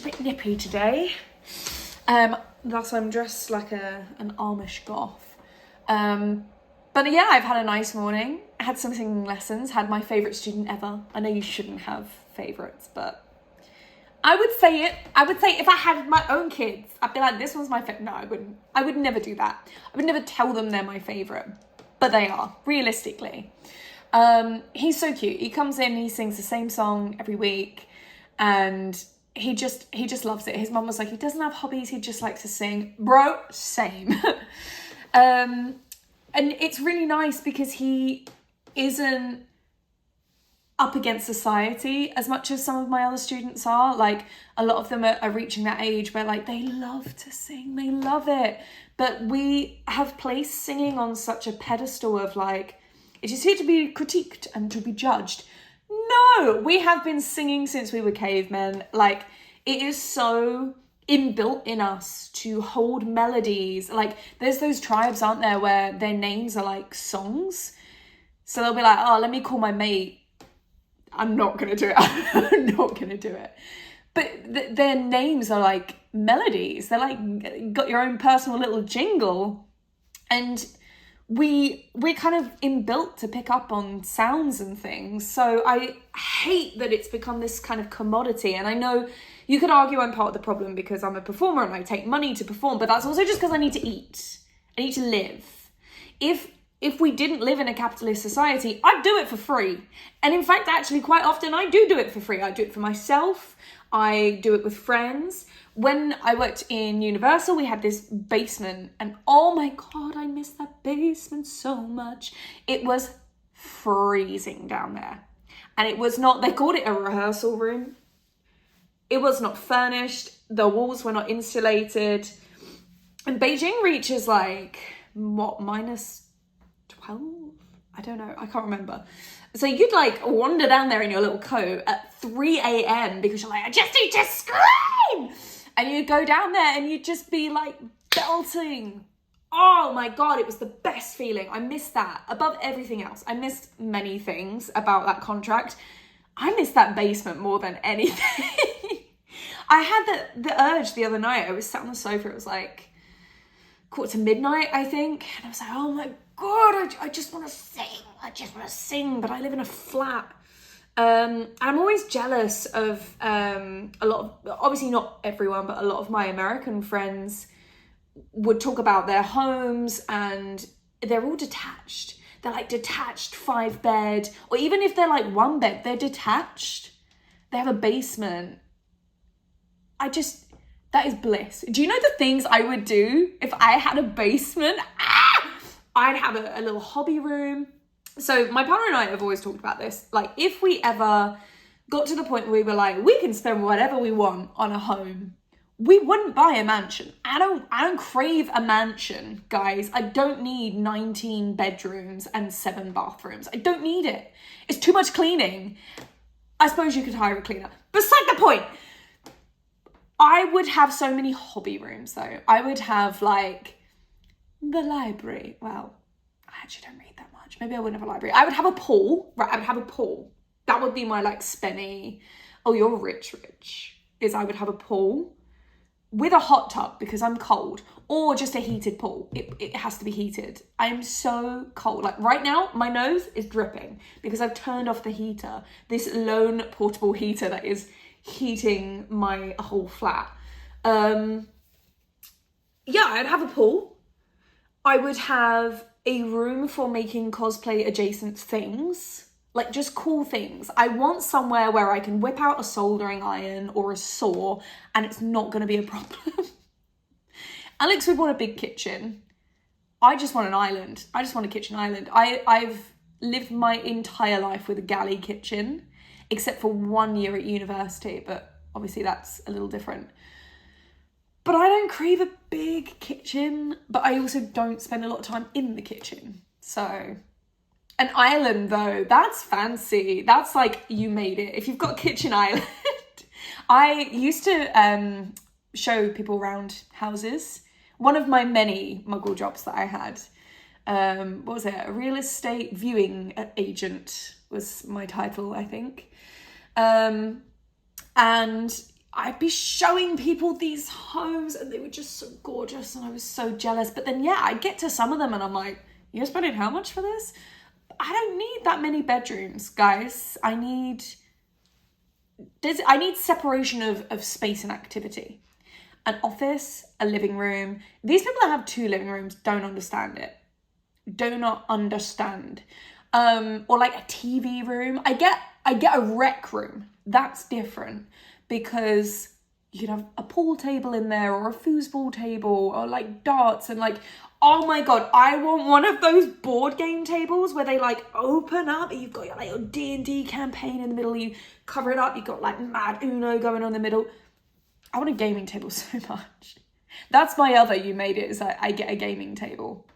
a bit nippy today. Thus I'm dressed like an Amish goth. But yeah, I've had a nice morning. I had some singing lessons, had my favourite student ever. I know you shouldn't have favourites, but I would say it. I would say if I had my own kids, I'd be like, this one's my favourite. No, I wouldn't. I would never do that. I would never tell them they're my favourite, but they are, realistically. He's so cute. He comes in, he sings the same song every week, and he just loves it. His mum was like, he doesn't have hobbies, he just likes to sing. Bro, same. And it's really nice because he isn't up against society as much as some of my other students are. Like, a lot of them are reaching that age where, like, they love to sing, they love it. But we have placed singing on such a pedestal of, like, it is here to be critiqued and to be judged. No, we have been singing since we were cavemen. Like, it is so inbuilt in us to hold melodies. Like, there's those tribes, aren't there, where their names are like songs. So they'll be like, oh, let me call my mate. I'm not going to do it. I'm not going to do it. But their names are like melodies. They're like, got your own personal little jingle. And we're kind of inbuilt to pick up on sounds and things. So I hate that it's become this kind of commodity. And I know you could argue I'm part of the problem because I'm a performer and I take money to perform, but that's also just because I need to eat. I need to live. If we didn't live in a capitalist society, I'd do it for free. And in fact, actually, quite often I do it for free. I do it for myself. I do it with friends. When I worked in Universal, we had this basement, and oh my God, I miss that basement so much. It was freezing down there. And it was not, they called it a rehearsal room. It was not furnished. The walls were not insulated. And Beijing reaches like, what, minus 12? I don't know. I can't remember. So you'd like wander down there in your little coat at 3 a.m. because you're like, I just need to scream. And you'd go down there and you'd just be like belting. Oh my God, it was the best feeling. I missed that above everything else. I missed many things about that contract. I missed that basement more than anything. I had the urge the other night. I was sat on the sofa. It was like 1:45, I think. And I was like, oh my God, I just want to sing. I just want to sing, but I live in a flat. I'm always jealous of a lot of, obviously not everyone, but a lot of my American friends would talk about their homes and they're all detached. They're like detached 5-bed, or even if they're like 1-bed, they're detached. They have a basement. That is bliss. Do you know the things I would do if I had a basement? I'd have a little hobby room. So my partner and I have always talked about this. Like, if we ever got to the point where we were like, we can spend whatever we want on a home, we wouldn't buy a mansion. I don't crave a mansion, guys. I don't need 19 bedrooms and 7 bathrooms. I don't need it. It's too much cleaning. I suppose you could hire a cleaner. Beside the point. I would have so many hobby rooms though. I would have like the library. Well, I actually don't read that much. Maybe I wouldn't have a library. I would have a pool. Right, I would have a pool. That would be my like spenny, oh, you're rich, is I would have a pool with a hot tub because I'm cold, or just a heated pool. It has to be heated. I am so cold. Like right now, my nose is dripping because I've turned off the heater. This lone portable heater that is heating my whole flat. Yeah, I'd have a pool. I would have a room for making cosplay adjacent things, like just cool things. I want somewhere where I can whip out a soldering iron or a saw and it's not going to be a problem. Alex would want a big kitchen. I just want an island. I just want a kitchen island. I've lived my entire life with a galley kitchen, except for 1 year at university, but obviously that's a little different. But I don't crave a big kitchen, but I also don't spend a lot of time in the kitchen. So an island though, that's fancy. That's like, you made it. If you've got a kitchen island. I used to show people around houses. One of my many muggle jobs that I had, what was it? A real estate viewing agent was my title, I think. And I'd be showing people these homes and they were just so gorgeous and I was so jealous. But then, yeah, I'd get to some of them and I'm like, you're spending how much for this? I don't need that many bedrooms, guys. I need separation of space and activity. An office, a living room. These people that have 2 living rooms don't understand it. Do not understand. Or like a TV room. I get a rec room. That's different because you can have a pool table in there or a foosball table or like darts and like, oh my God, I want one of those board game tables where they like open up and you've got your like your D&D campaign in the middle, you cover it up, you've got like mad Uno going on in the middle. I want a gaming table so much. That's my other you made it, is I get a gaming table.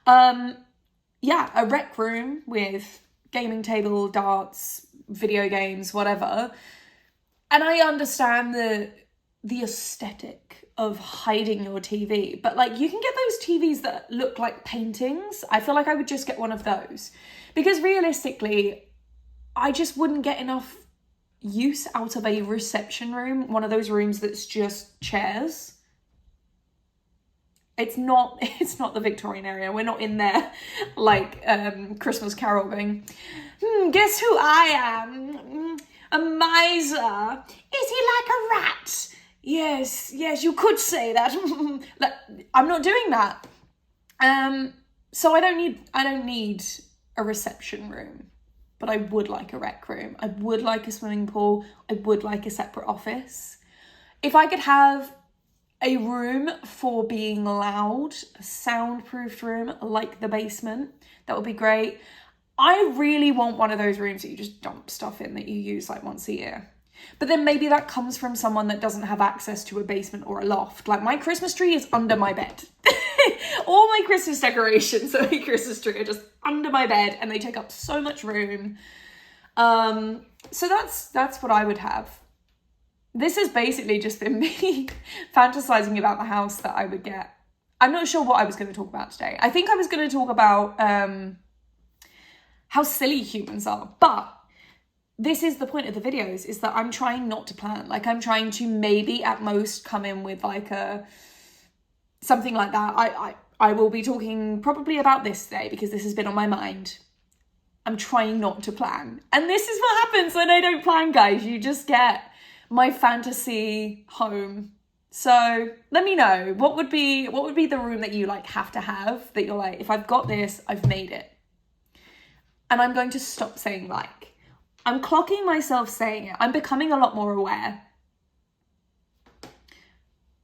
Yeah, a rec room with gaming table, darts, video games, whatever. And I understand the aesthetic of hiding your TV, but like you can get those TVs that look like paintings. I feel like I would just get one of those because realistically, I just wouldn't get enough use out of a reception room, one of those rooms that's just chairs. It's not the Victorian area. We're not in there like Christmas Carol going, guess who I am? A miser. Is he like a rat? Yes, you could say that. Like, I'm not doing that. So I don't need a reception room, but I would like a rec room. I would like a swimming pool. I would like a separate office. If I could have a room for being loud, a soundproofed room like the basement, that would be great. I really want one of those rooms that you just dump stuff in that you use like once a year. But then maybe that comes from someone that doesn't have access to a basement or a loft. Like my Christmas tree is under my bed. All my Christmas decorations of my Christmas tree are just under my bed and they take up so much room. So that's what I would have. This has basically just been me fantasizing about the house that I would get. I'm not sure what I was going to talk about today. I think I was going to talk about how silly humans are, but this is the point of the videos, is that I'm trying not to plan. Like I'm trying to maybe at most come in with like something like that. I will be talking probably about this today because this has been on my mind. I'm trying not to plan. And this is what happens when I don't plan, guys. You just get my fantasy home. So let me know, what would be the room that you like have to have, that you're like, if I've got this, I've made it. And I'm going to stop saying like. I'm clocking myself saying it. I'm becoming a lot more aware.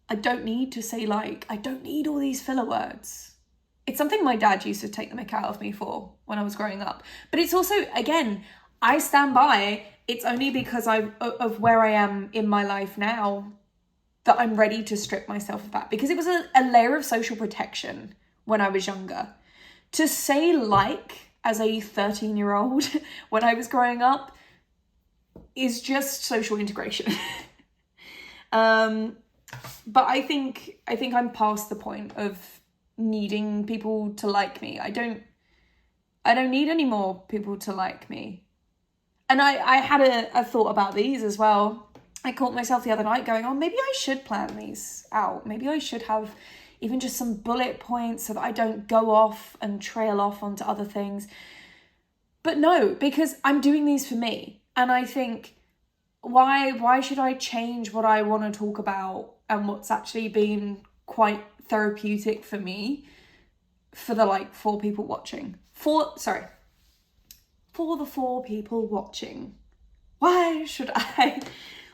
I don't need to say like. I don't need all these filler words. It's something my dad used to take the mick out of me for when I was growing up. But it's also, again, I stand by, it's only because of where I am in my life now that I'm ready to strip myself of that. Because it was a layer of social protection when I was younger. To say like as a 13-year-old when I was growing up is just social integration. But I think I'm past the point of needing people to like me. I don't need any more people to like me. And I had a thought about these as well. I caught myself the other night going, oh, maybe I should plan these out. Maybe I should have even just some bullet points so that I don't go off and trail off onto other things. But no, because I'm doing these for me. And I think, why should I change what I want to talk about and what's actually been quite therapeutic for me for the like 4 people watching? For the 4 people watching. Why should I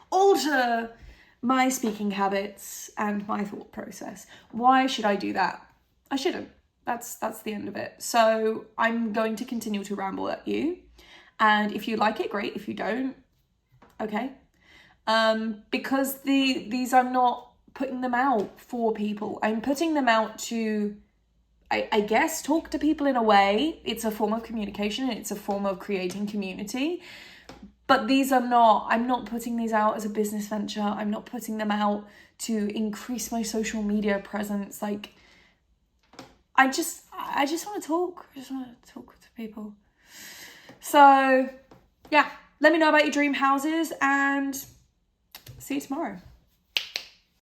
alter my speaking habits and my thought process? Why should I do that? I shouldn't. That's the end of it. So I'm going to continue to ramble at you. And if you like it, great. If you don't, okay. Because these are not putting them out for people. I'm putting them out to, I guess, talk to people in a way. It's a form of communication and it's a form of creating community. But these are not, I'm not putting these out as a business venture. I'm not putting them out to increase my social media presence. Like, I just want to talk. I just want to talk to people. So, yeah, let me know about your dream houses and see you tomorrow.